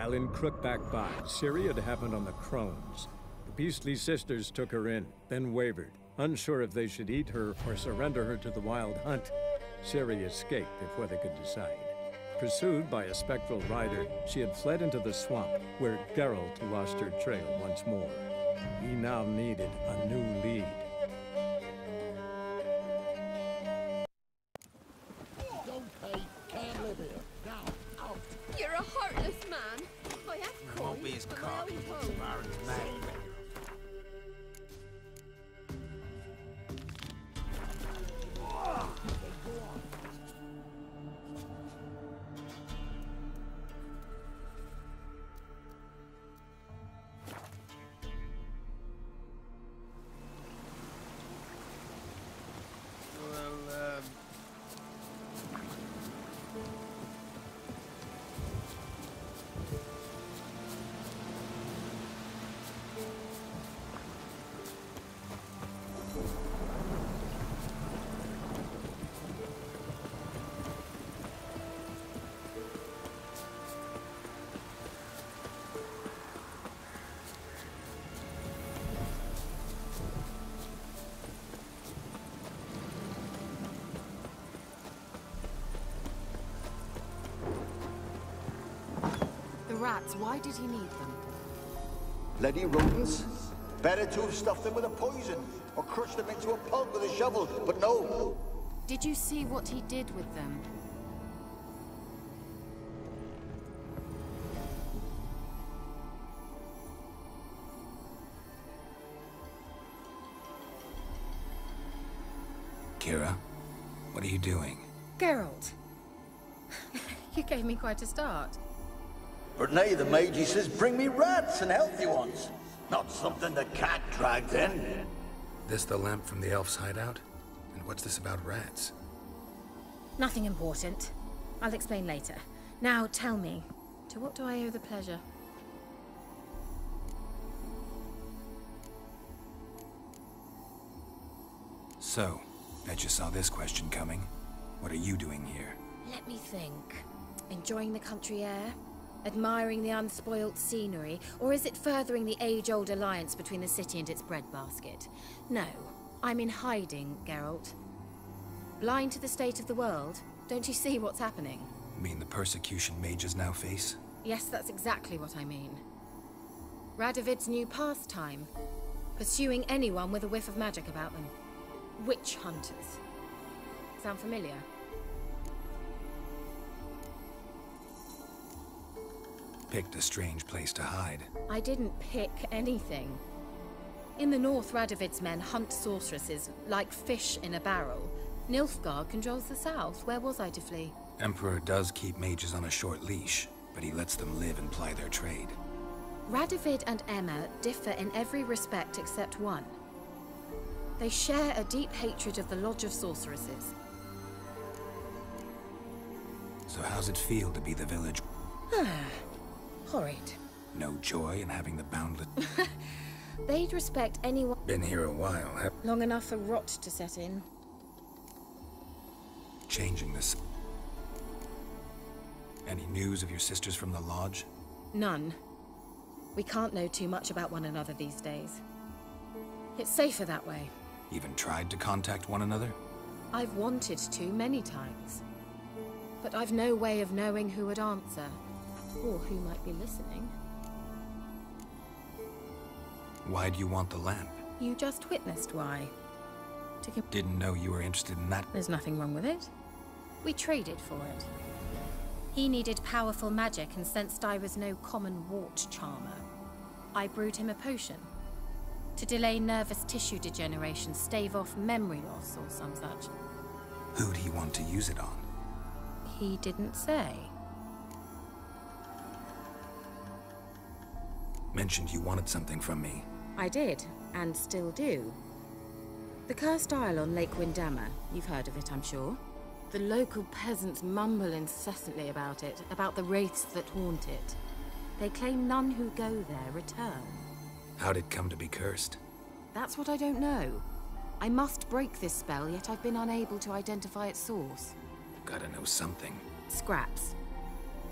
While in Crookback by, Ciri had happened on the Crones. The beastly sisters took her in, then wavered, unsure if they should eat her or surrender her to the Wild Hunt. Ciri escaped before they could decide. Pursued by a spectral rider, she had fled into the swamp, where Geralt lost her trail once more. He now needed a new lead. You're a heartless man. I have You won't be as cocky as far as me. Rats, why did he need them? Bloody rodents. Better to have stuffed them with a poison, or crushed them into a pulp with a shovel, but no. Did you see what he did with them? Keira, what are you doing? Geralt. You gave me quite a start. But nay, the mage, he says, bring me rats and healthy ones. Not something the cat dragged in. This the lamp from the elf's hideout? And what's this about rats? Nothing important. I'll explain later. Now tell me, to what do I owe the pleasure? So, bet you saw this question coming. What are you doing here? Let me think. Enjoying the country air? Admiring the unspoilt scenery? Or is it furthering the age-old alliance between the city and its breadbasket? No, I'm in hiding, Geralt. Blind to the state of the world? Don't you see what's happening? You mean the persecution mages now face? Yes, that's exactly what I mean. Radovid's new pastime. Pursuing anyone with a whiff of magic about them. Witch hunters. Sound familiar? Picked a strange place to hide. I didn't pick anything. In the north, Radovid's men hunt sorceresses like fish in a barrel. Nilfgaard controls the south. Where was I to flee? Emperor does keep mages on a short leash, but he lets them live and ply their trade. Radovid and Emma differ in every respect except one. They share a deep hatred of the Lodge of Sorceresses. So how's it feel to be the village? Horrid. No joy in having the boundless... They'd respect anyone... Been here a while, have... Long enough for rot to set in. Changing this... Any news of your sisters from the lodge? None. We can't know too much about one another these days. It's safer that way. Even tried to contact one another? I've wanted to many times. But I've no way of knowing who would answer. Or who might be listening. Why do you want the lamp? You just witnessed why. Didn't know you were interested in that. There's nothing wrong with it. We traded for it. He needed powerful magic and sensed I was no common wart charmer. I brewed him a potion. To delay nervous tissue degeneration, stave off memory loss or some such. Who'd he want to use it on? He didn't say. Mentioned you wanted something from me. I did, and still do. The Cursed Isle on Lake Windammer. You've heard of it, I'm sure. The local peasants mumble incessantly about it, about the wraiths that haunt it. They claim none who go there return. How'd it come to be cursed? That's what I don't know. I must break this spell, yet I've been unable to identify its source. Gotta know something. Scraps.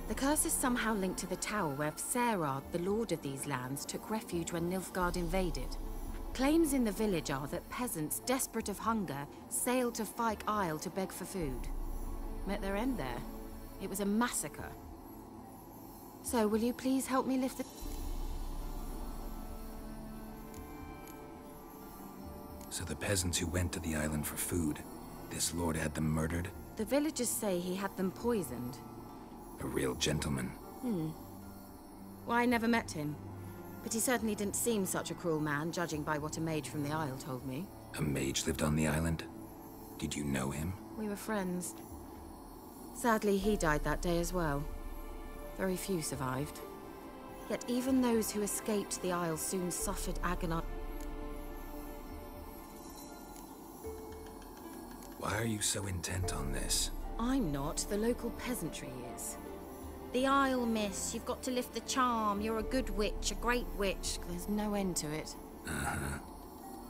The curse is somehow linked to the tower where Serard, the lord of these lands, took refuge when Nilfgaard invaded. Claims in the village are that peasants, desperate of hunger, sailed to Fyke Isle to beg for food. Met their end there. It was a massacre. So, will you please help me lift the... So the peasants who went to the island for food, this lord had them murdered? The villagers say he had them poisoned. A real gentleman. Well, I never met him. But he certainly didn't seem such a cruel man, judging by what a mage from the Isle told me. A mage lived on the island? Did you know him? We were friends. Sadly, he died that day as well. Very few survived. Yet even those who escaped the Isle soon suffered agony. Why are you so intent on this? I'm not. The local peasantry is. The Isle, miss. You've got to lift the charm. You're a good witch, a great witch. There's no end to it. Uh-huh.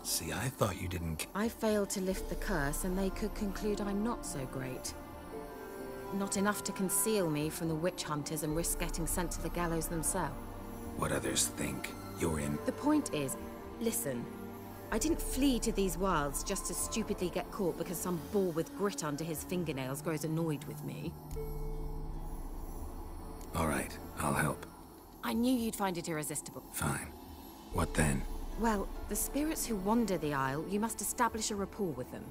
See, I thought you didn't... I failed to lift the curse, and they could conclude I'm not so great. Not enough to conceal me from the witch hunters and risk getting sent to the gallows themselves. What others think? You're in... The point is, listen. I didn't flee to these wilds just to stupidly get caught because some boar with grit under his fingernails grows annoyed with me. All right, I'll help. I knew you'd find it irresistible. Fine. What then? Well, the spirits who wander the Isle, you must establish a rapport with them.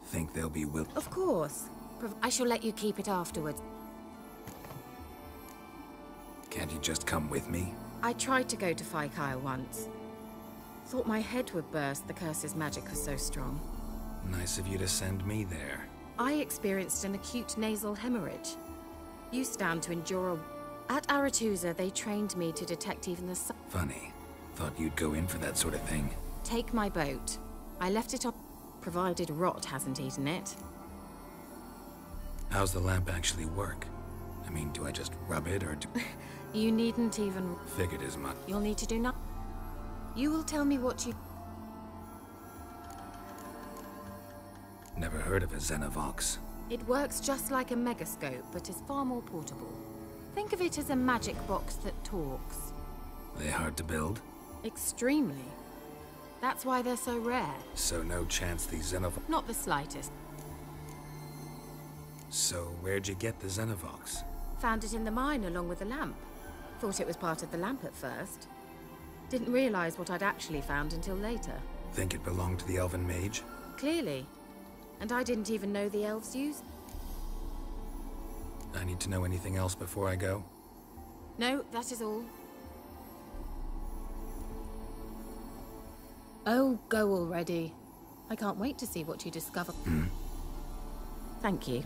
Think they'll be Of course. I shall let you keep it afterwards. Can't you just come with me? I tried to go to Fyke Isle once. Thought my head would burst, the curse's magic was so strong. Nice of you to send me there. I experienced an acute nasal hemorrhage. You stand to endure a... At Aretusa, they trained me to detect even the... Funny. Thought you'd go in for that sort of thing. Take my boat. I left it on... provided rot hasn't eaten it. How's the lamp actually work? I mean, do I just rub it, or do... You needn't even... Figured as much. You'll need to do nothing. You will tell me what you... Never heard of a Xenovox. It works just like a megascope, but is far more portable. Think of it as a magic box that talks. They hard to build? Extremely. That's why they're so rare. So no chance these Xenovox... Not the slightest. So where'd you get the Xenovox? Found it in the mine along with the lamp. Thought it was part of the lamp at first. Didn't realize what I'd actually found until later. Think it belonged to the elven mage? Clearly. And I didn't even know the elves used... I need to know anything else before I go? No, that is all. Oh, go already. I can't wait to see what you discover. Thank you.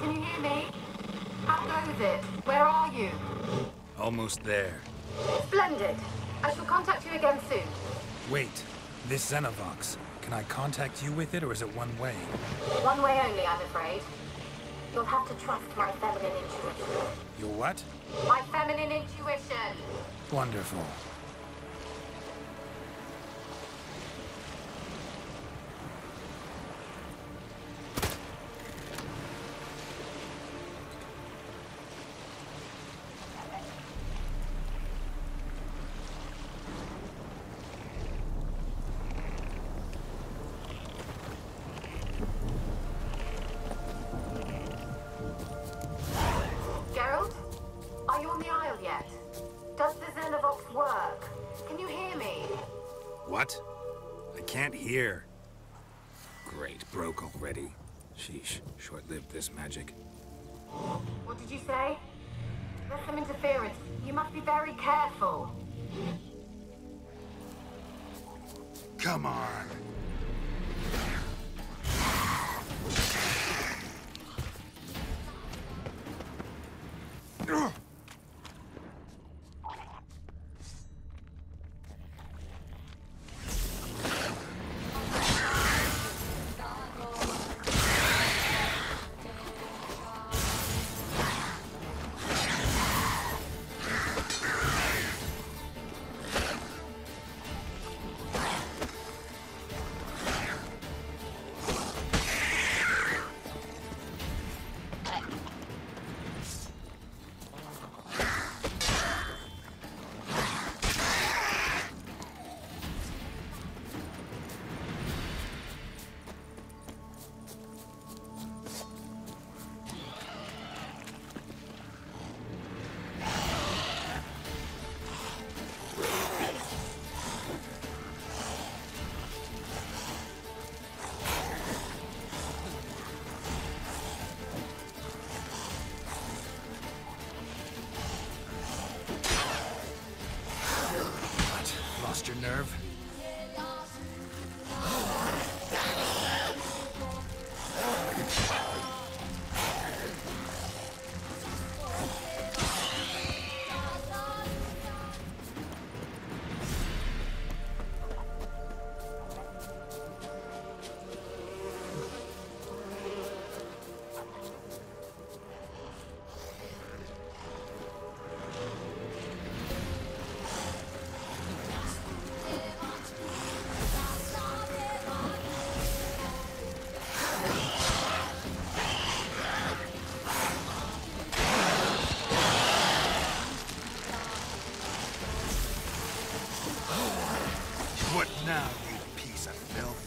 Can you hear me? How goes it? Where are you? Almost there. Splendid. I shall contact you again soon. Wait, this Xenovox. Can I contact you with it, or is it one way? One way only, I'm afraid. You'll have to trust my feminine intuition. Your what? My feminine intuition. Wonderful. Geralt? Are you on the Isle yet? Does the Xenovox work? Can you hear me? What? I can't hear. Great, broke already. Sheesh, short-lived this magic. What did you say? There's some interference. You must be very careful. Come on. Lost your nerve? What now, you piece of filth?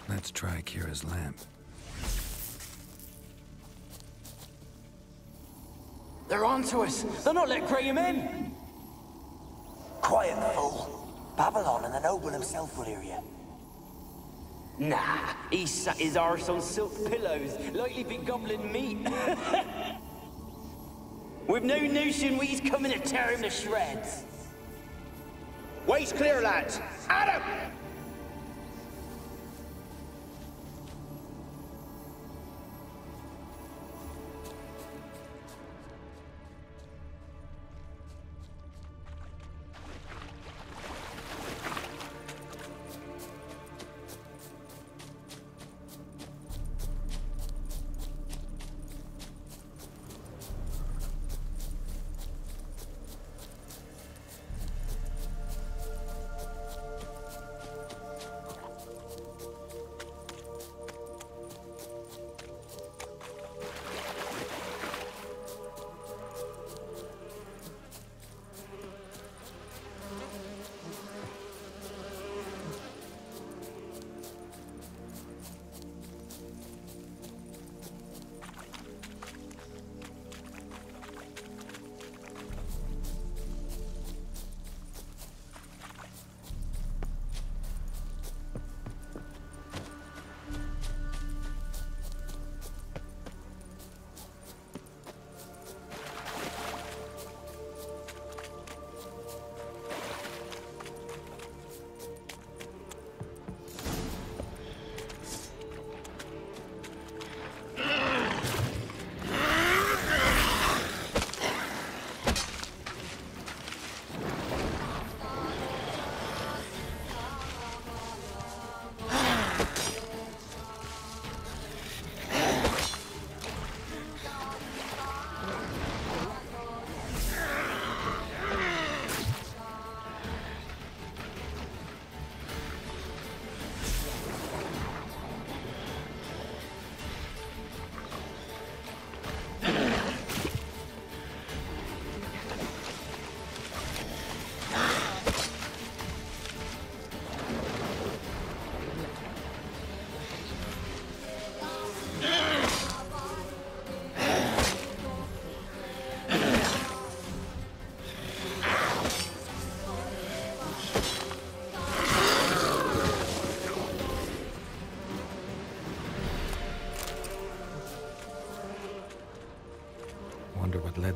Let's try Keira's lamp. They're onto us! They're not letting Graham in! Quiet, fool. Babylon and the noble himself will hear you. Nah, he sat his arse on silk pillows, likely be goblin meat. We've no notion we's coming to tear him to shreds. Way's clear, lads. Adam!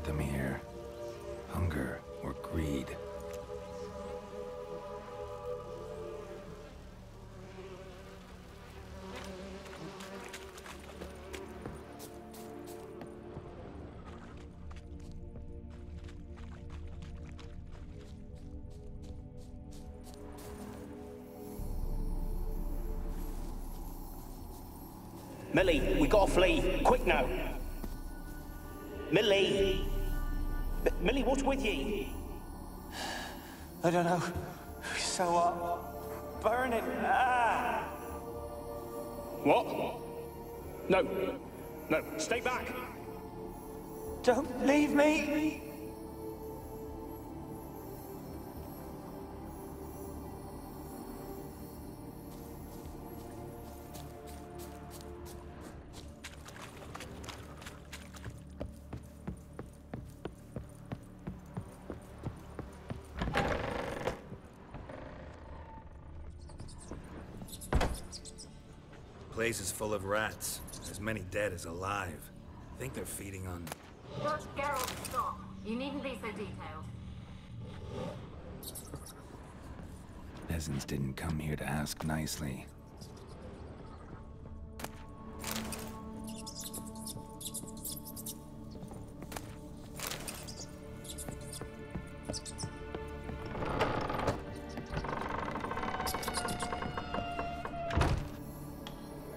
brought them here? Hunger or greed? Millie, we gotta flee. Quick now. Millie! Millie, what's with ye? I don't know. So what? Burning. Ah! What? No. No, stay back. Don't leave me! Place is full of rats. As many dead as alive. I think they're feeding on... Geralt, stop. You needn't be so detailed. Peasants didn't come here to ask nicely.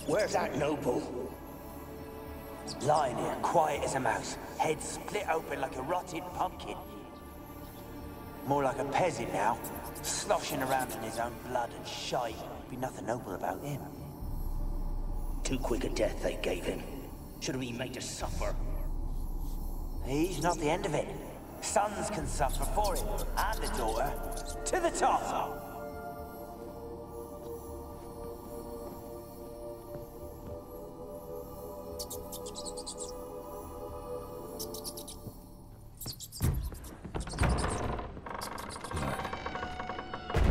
Where's that noble? Lying here, quiet as a mouse, head split open like a rotted pumpkin. More like a peasant now, sloshing around in his own blood and shite. Be nothing noble about him. Too quick a death they gave him. Should have been made to suffer. He's not the end of it. Sons can suffer for it, and the daughter. To the top!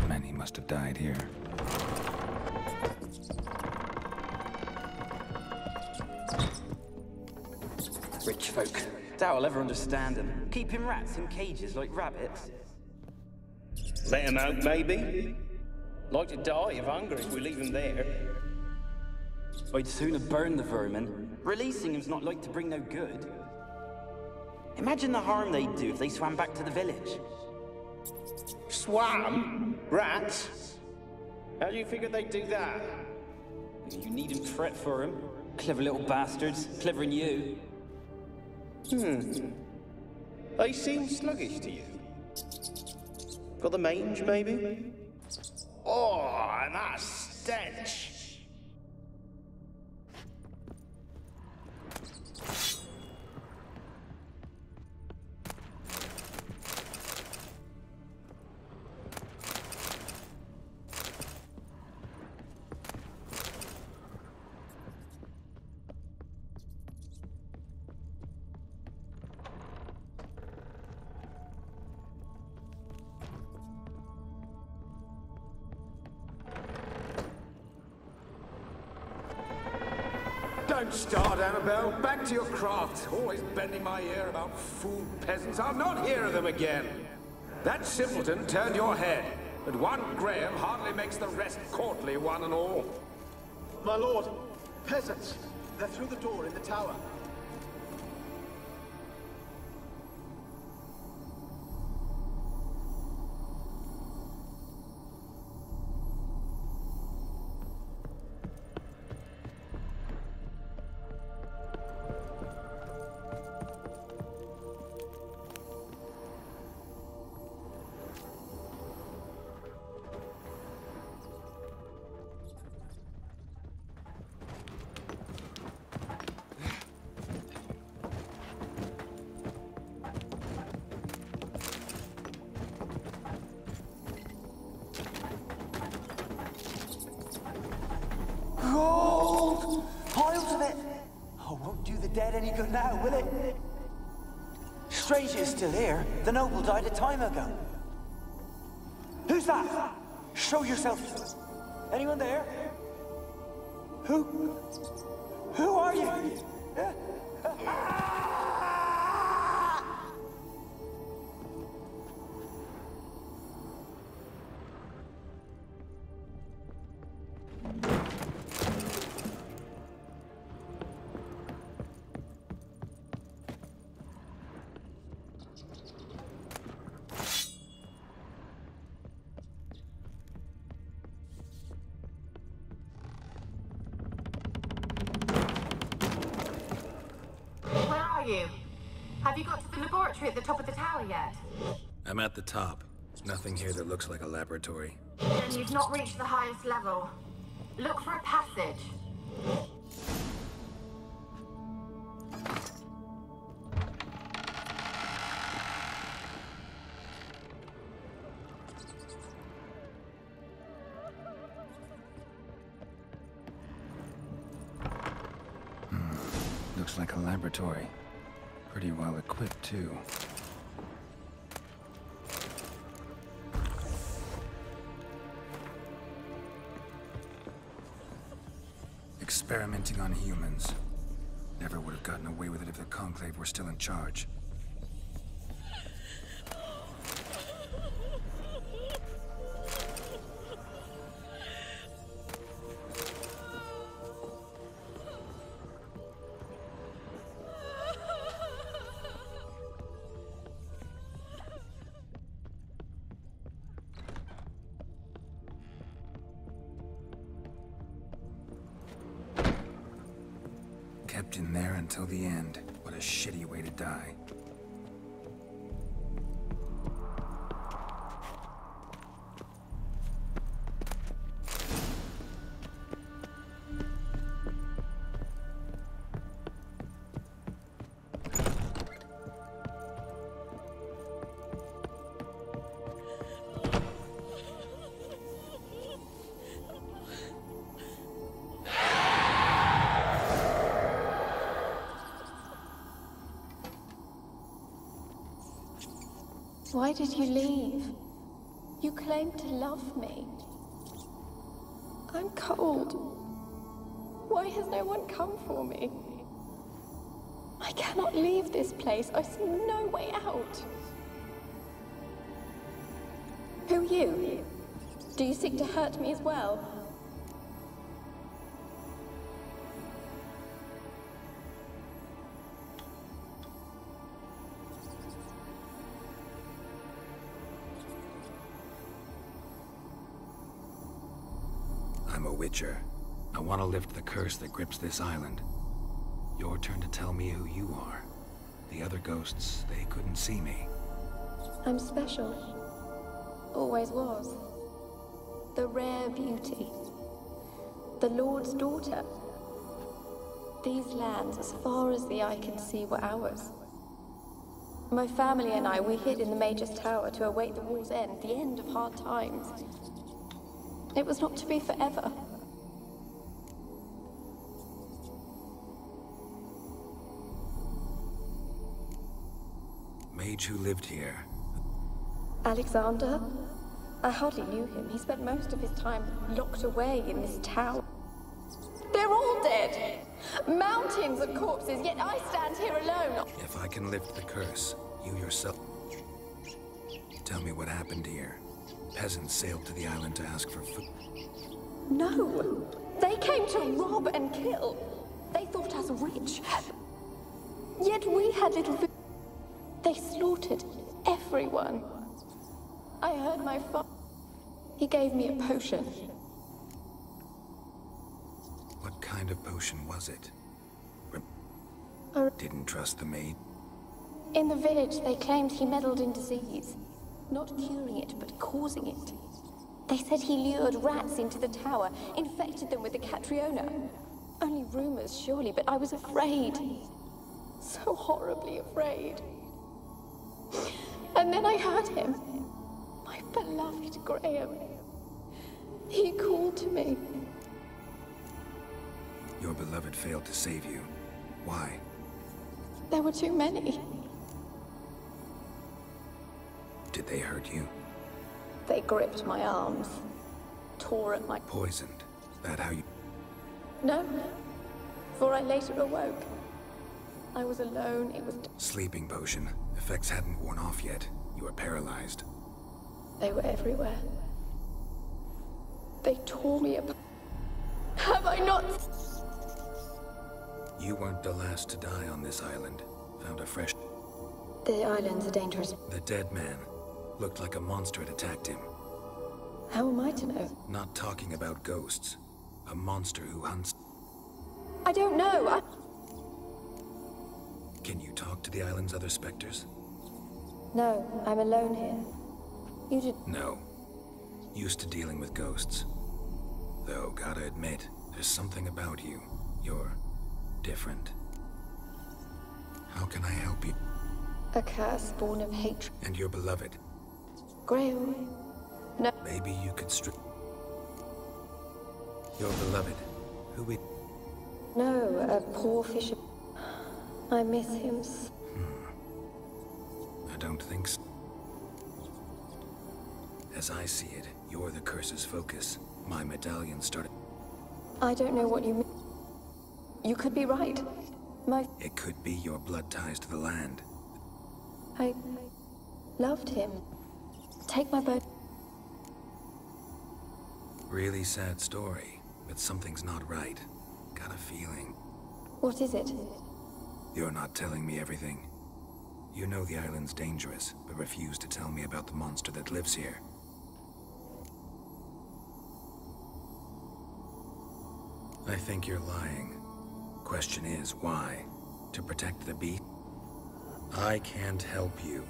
Many must have died here. Rich folk. Doubt I'll ever understand them. Keeping rats in cages like rabbits. Let him out, maybe? Like to die of hunger if we leave him there. I'd sooner burn the vermin. Releasing him's not like to bring no good. Imagine the harm they'd do if they swam back to the village. Swam? Rats? How do you figure they'd do that? You needn't fret for him. Clever little bastards. Clever than you. They seem sluggish to you. Got the mange, maybe? Oh, and that stench! Don't start, Annabelle. Back to your craft. Always bending my ear about fool peasants. I'll not hear of them again. That simpleton turned your head, but one Graham hardly makes the rest courtly, one and all. My lord, peasants. They're through the door in the tower. Gold! Piles of it! Oh, won't do the dead any good now, will it? Stranger is still here. The noble died a time ago. Who's that? Show yourself. Anyone there? Who are you? you? Have you got to the laboratory at the top of the tower yet? I'm at the top. Nothing here that looks like a laboratory. Then you've not reached the highest level. Look for a passage. Looks like a laboratory. Pretty well equipped, too. Experimenting on humans. Never would have gotten away with it if the Conclave were still in charge. Kept in there until the end. What a shitty way to die. Why did you leave? You claimed to love me. I'm cold. Why has no one come for me? I cannot leave this place. I see no way out. Who are you? Do you seek to hurt me as well? I'm a Witcher. I want to lift the curse that grips this island. Your turn to tell me who you are. The other ghosts, they couldn't see me. I'm special. Always was. The rare beauty. The Lord's daughter. These lands, as far as the eye can see, were ours. My family and I, we hid in the Major's Tower to await the war's end, the end of hard times. It was not to be forever. Mage who lived here. Alexander? I hardly knew him. He spent most of his time locked away in this tower. They're all dead! Mountains of corpses, yet I stand here alone. If I can lift the curse, you yourself... Tell me what happened here. Peasants sailed to the island to ask for food. No! They came to rob and kill. They thought us rich. Yet we had little food. They slaughtered everyone. I heard my father. He gave me a potion. What kind of potion was it? Didn't trust the maid? In the village, they claimed he meddled in disease. Not curing it, but causing it. They said he lured rats into the tower, infected them with the Catriona. Only rumors, surely, but I was afraid. So horribly afraid. And then I heard him. My beloved Graham. He called to me. Your beloved failed to save you. Why? There were too many. Did they hurt you? They gripped my arms, tore at my... Poisoned? That how you... No, for I later awoke. I was alone, it was... Sleeping potion. Effects hadn't worn off yet. You were paralyzed. They were everywhere. They tore me apart. Have I not... You weren't the last to die on this island. Found a fresh... The islands are dangerous. The dead man. Looked like a monster had attacked him. How am I to know? Not talking about ghosts. A monster who hunts... I don't know. Can you talk to the island's other specters? No, I'm alone here. You did... No. Used to dealing with ghosts. Though, gotta admit, there's something about you. You're different. How can I help you? A curse born of hatred. And you're beloved. Graham. No. Maybe you could Your beloved. Who is... No, a poor fisher. I miss him. I don't think so. As I see it, you're the curse's focus. My medallion started... I don't know what you mean. You could be right. It could be your blood ties to the land. I loved him. Take my boat. Really sad story, but something's not right. Got a feeling. What is it? You're not telling me everything. You know the island's dangerous, but refuse to tell me about the monster that lives here. I think you're lying. Question is, why? To protect the beast? I can't help you.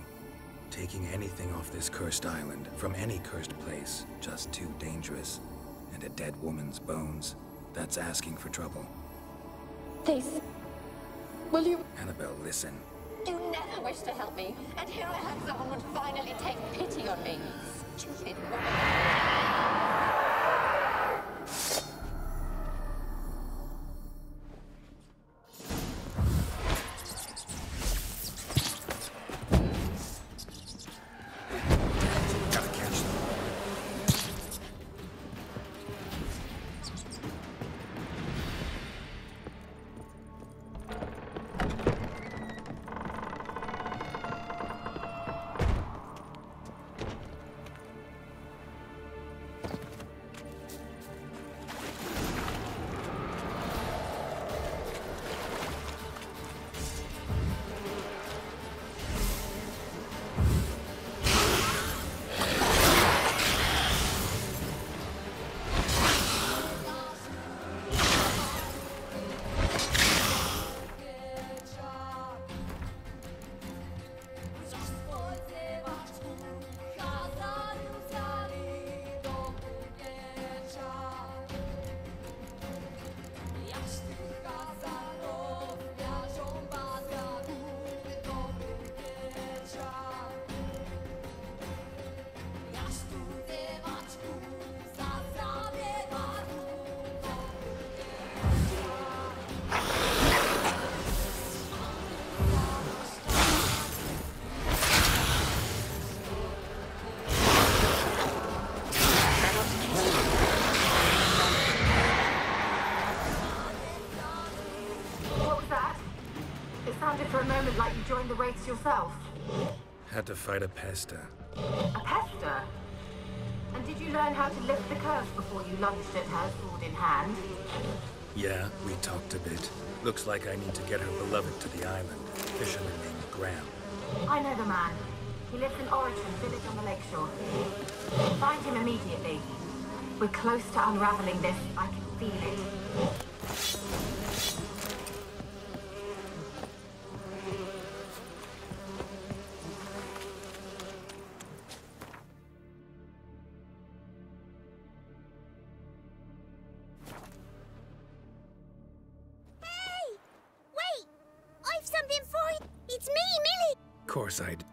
Taking anything off this cursed island, from any cursed place, just too dangerous. And a dead woman's bones, that's asking for trouble. This... Will you... Annabelle, listen. You never wished to help me, and here I have someone would finally take pity on me. Stupid woman. Like you joined the Wraiths yourself? Had to fight a pester. A pester? And did you learn how to lift the curse before you lunged at her, sword in hand? Yeah, we talked a bit. Looks like I need to get her beloved to the island. Fisherman named Graham. I know the man. He lives in Origin, village on the lakeshore. Find him immediately. We're close to unraveling this. I can feel it. Of course I'd...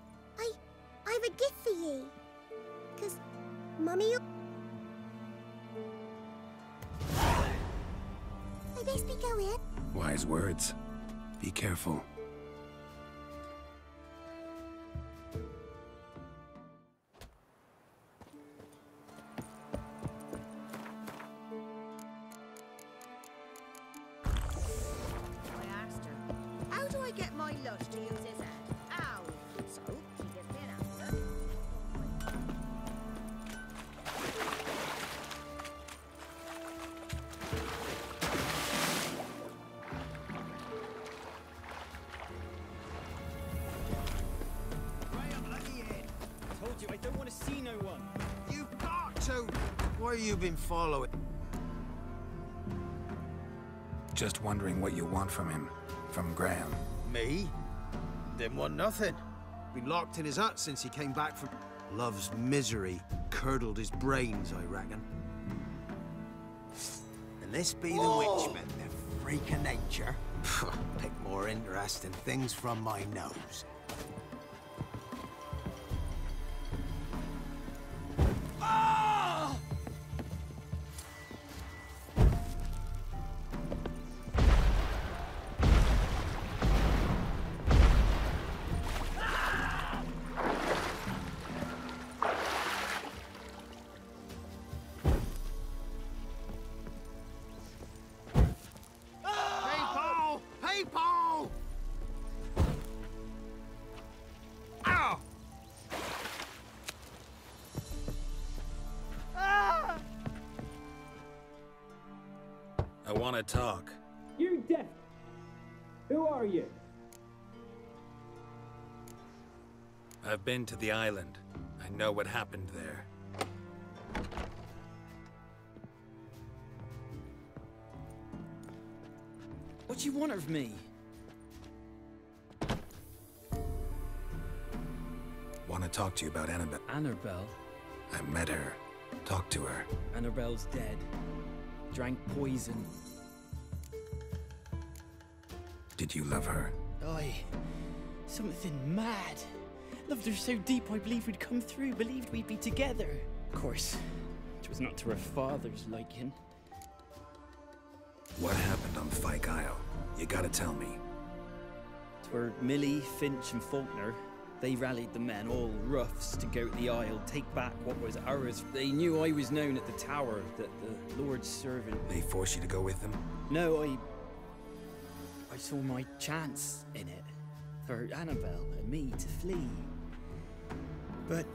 I've a gift for you. 'Cause Mummy... I best be going. Wise words. Be careful. I asked her, how do I get my lush to use his head? Ow! So, she gives me an answer. Graham, let me in. I told you I don't want to see no one. You've got to. Where you been following? Just wondering what you want from him. From Graham. Me? Didn't want nothing. Been locked in his hut since he came back from... Love's misery curdled his brains, I reckon. And this be the witchman, the freak of nature. Take more interest in things from my nose. I want to talk. You deaf. Who are you? I've been to the island. I know what happened there. What do you want of me? Want to talk to you about Annabelle. Annabelle? I met her. Talked to her. Annabelle's dead. Drank poison. Did you love her? Something mad. Loved her so deep I believed we'd come through, believed we'd be together. Of course, it was not to her father's liking. What happened on Fyke Isle? You gotta tell me. Twere Millie, Finch and Faulkner. They rallied the men, all roughs, to go to the Isle, take back what was ours. They knew I was known at the tower, that the Lord's servant... They forced you to go with them? No, I saw my chance in it. For Annabelle and me to flee. But...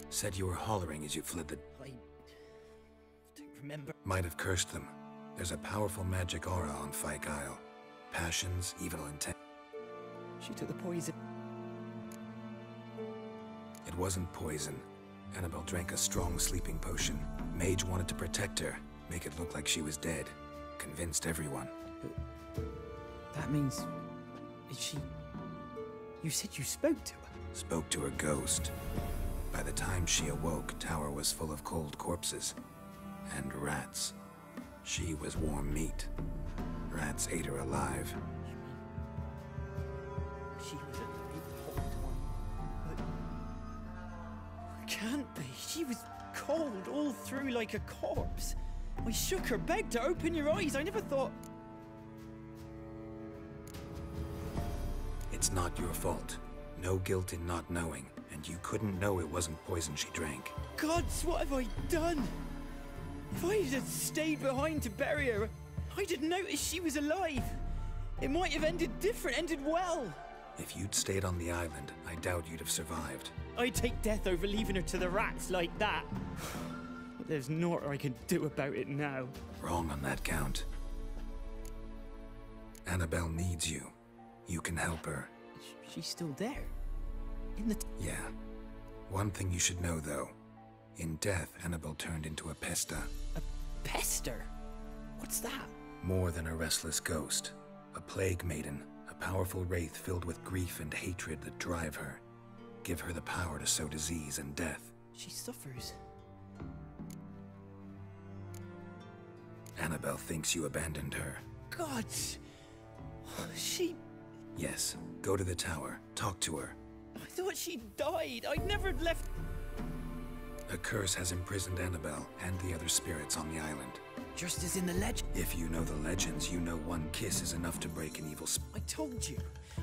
Said you were hollering as you fled the... I don't remember. Might have cursed them. There's a powerful magic aura on Fyke Isle. Passions, evil intent. She took the poison. It wasn't poison. Annabelle drank a strong sleeping potion. Mage wanted to protect her, make it look like she was dead. Convinced everyone. That means... Is she... You said you spoke to her? Spoke to her ghost. By the time she awoke, Tower was full of cold corpses. And rats. She was warm meat. Rats ate her alive. She was a hot one. But... Can't be. She was cold all through like a corpse. I shook her, begged her, open your eyes. I never thought... It's not your fault. No guilt in not knowing. And you couldn't know it wasn't poison she drank. Gods, what have I done? If I had stayed behind to bury her, I'd have noticed she was alive. It might have ended different, ended well. If you'd stayed on the island, I doubt you'd have survived. I'd take death over leaving her to the rats like that. But there's naught I can do about it now. Wrong on that count. Annabelle needs you. You can help her. She's still there? In the... Yeah. One thing you should know, though. In death, Annabelle turned into a pesta. A pester? What's that? More than a restless ghost. A plague maiden. A powerful wraith filled with grief and hatred that drive her. Give her the power to sow disease and death. She suffers. Annabelle thinks you abandoned her. Gods! She... Yes. Go to the tower. Talk to her. I thought she died. I'd never left... A curse has imprisoned Annabelle and the other spirits on the island. Just as in the legend. If you know the legends, you know one kiss is enough to break an evil I told you.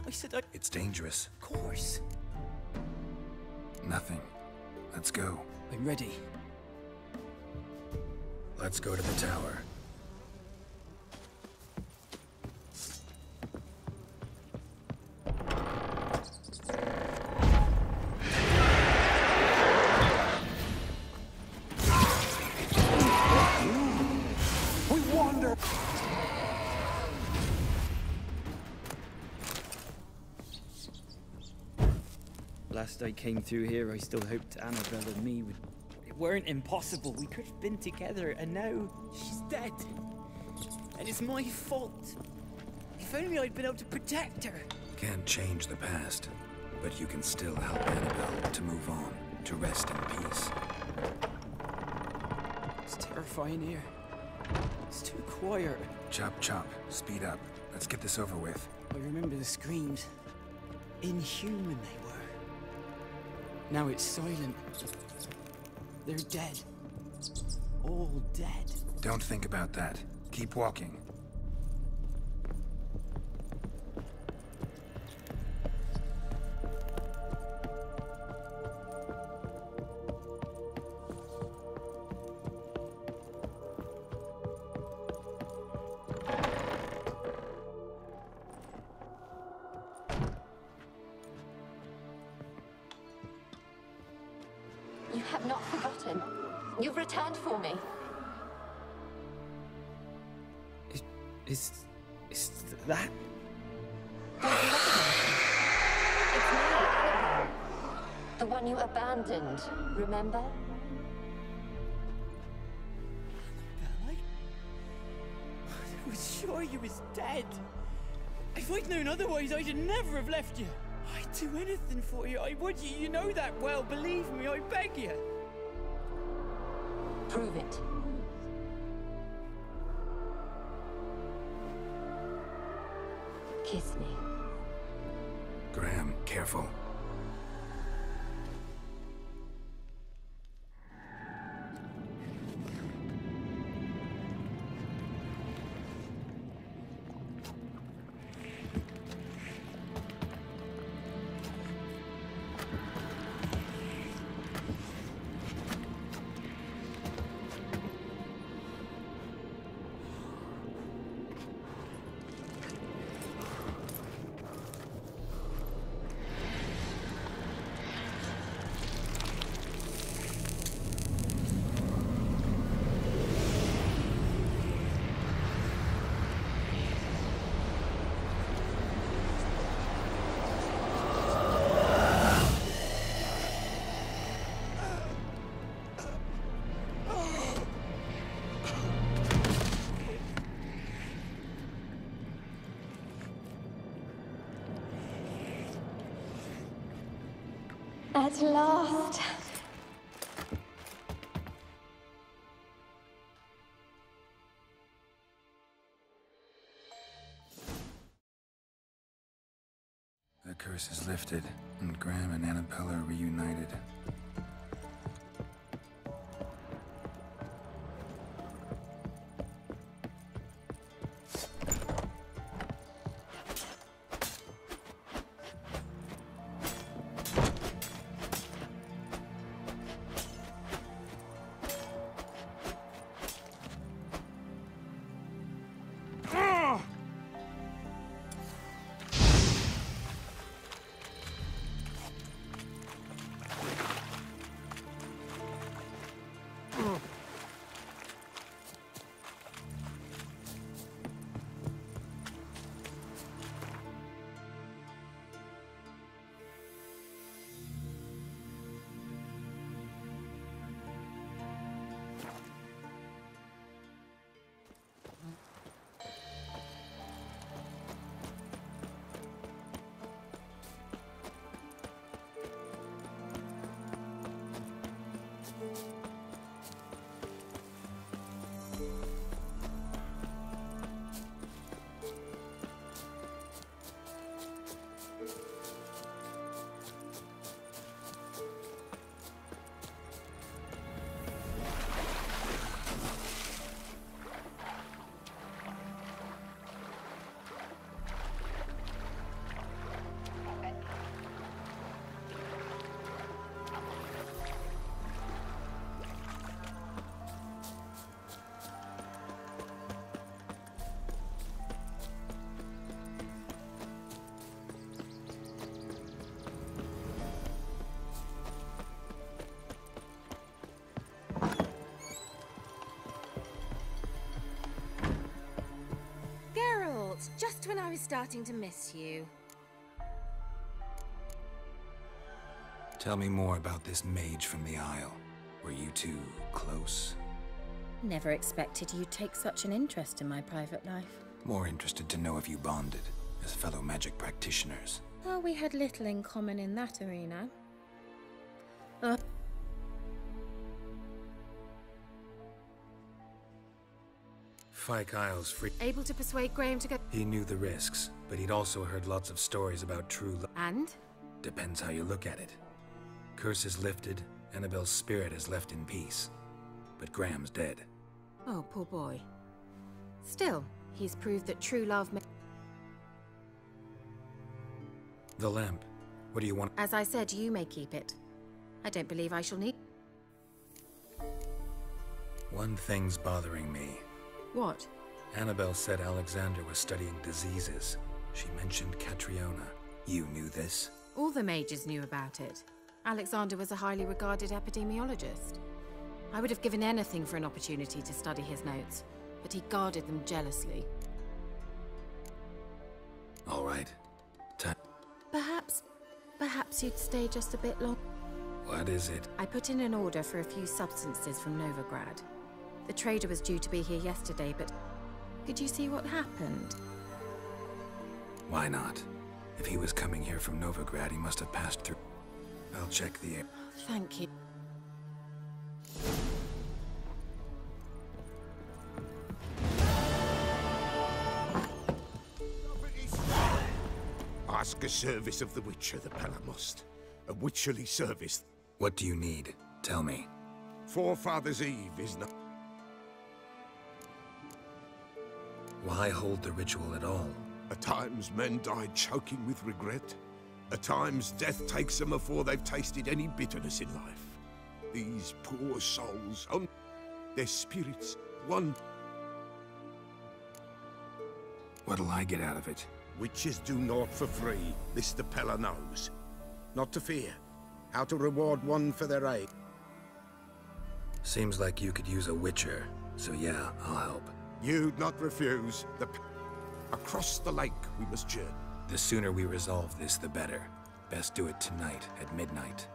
I said I... It's dangerous. Of course. Nothing. Let's go. I'm ready. Let's go to the tower. Last I came through here, I still hoped Annabelle and me would... It weren't impossible. We could have been together, and now she's dead. and it's my fault. If only I'd been able to protect her. Can't change the past, but you can still help Annabelle to move on, to rest in peace. It's terrifying here. It's too quiet. Chop, chop. Speed up. Let's get this over with. I remember the screams. Inhuman they were. Now it's silent. They're dead. All dead. Don't think about that. Keep walking. You have not forgotten. You've returned for me. Is that? Don't you recognize me? It's me, Annabelle. The one you abandoned, remember? I was sure you was dead. If I'd known otherwise, I'd never have left you. I'd do anything for you. I would. You know that well. Believe me, I beg you. Prove it. Kiss me. Graham, careful. At last. The curse is lifted, and Graham and Annabelle are reunited. Just when I was starting to miss you. Tell me more about this mage from the Isle. Were you two close? Never expected you'd take such an interest in my private life. More interested to know if you bonded as fellow magic practitioners. Well, we had little in common in that arena. Fyke Isles free. Able to persuade Graham to go. He knew the risks, but he'd also heard lots of stories about true love. And? Depends how you look at it. Curse is lifted, Annabelle's spirit is left in peace. But Graham's dead. Oh, poor boy. Still, he's proved that true love may... The lamp. What do you want? As I said, you may keep it. I don't believe I shall need... One thing's bothering me. What? Annabelle said Alexander was studying diseases. She mentioned Catriona. You knew this? All the mages knew about it. Alexander was a highly regarded epidemiologist. I would have given anything for an opportunity to study his notes, but he guarded them jealously. All right. Perhaps you'd stay just a bit long. What is it? I put in an order for a few substances from Novigrad. The trader was due to be here yesterday, but could you see what happened? Why not? If he was coming here from Novigrad, he must have passed through. I'll check the air. Thank you. Ask a service of the Witcher, the Pella must. A witcherly service. What do you need? Tell me. Forefather's Eve is not... Why hold the ritual at all? At times men die choking with regret. At times death takes them before they've tasted any bitterness in life. These poor souls, their spirits, one... What'll I get out of it? Witches do naught for free, this the Pella knows. Not to fear. How to reward one for their aid. Seems like you could use a witcher, so yeah, I'll help. You'd not refuse. Across the lake we must journey. The sooner we resolve this, the better. Best do it tonight, at midnight.